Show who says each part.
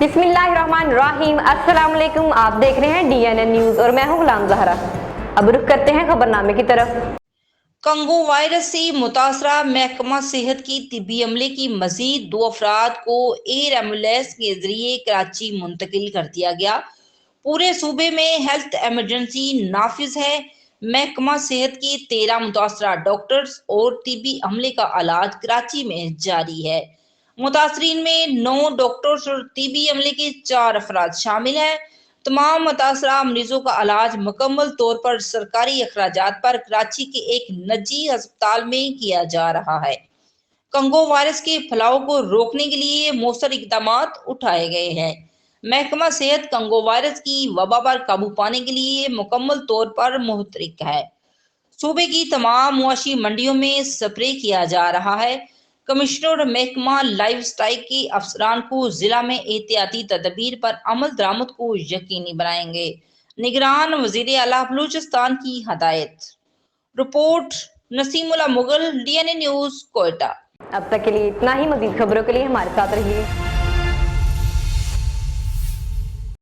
Speaker 1: बिस्मिल्लाहिर्रहमानिर्रहीम। अस्सलाम वालेकुम। आप देख रहे हैं DNN न्यूज और मैं हूं गुलाम जहरा। अब रुख करते हैं खबरनामे की तरफ।
Speaker 2: कंगो वायरस से मुतासरा महकमा सेहत की तिब्बी अमले की मजीद 2 अफराद को एयर एम्बुलेंस के जरिए कराची मुंतकिल कर दिया गया। पूरे सूबे में हेल्थ एमरजेंसी नाफिज है। महकमा सेहत के 13 मुतासरा डॉक्टर्स और तिब्बी अमले का इलाज कराची में जारी है। मुतासरीन में 9 डॉक्टर्स और तिब्बी अमले के 4 अफराद शामिल हैं। तमाम मुतासरा मरीजों का इलाज मुकम्मल तौर पर सरकारी अखराजात पर कराची के एक निजी अस्पताल में किया जा रहा है। कंगो वायरस के फैलाव को रोकने के लिए मौसर इकदाम उठाए गए हैं। महकमा सेहत कंगो वायरस की वबा पर काबू पाने के लिए मुकम्मल तौर पर मुहतरिक है। सूबे की तमाम मुआशी मंडियों में स्प्रे किया जा रहा है। कमिश्नर महकमा लाइव स्टाइल के अफसरान को जिला में एहतियाती तदबीर पर अमल दरामद को यकीनी बनाएंगे। निगरान वजीर आला बलूचिस्तान की हदायत। Report Naseemullah Mughal, DNN news, Quetta.
Speaker 1: अब तक के लिए इतना ही। मजीद खबरों के लिए हमारे साथ रहिए।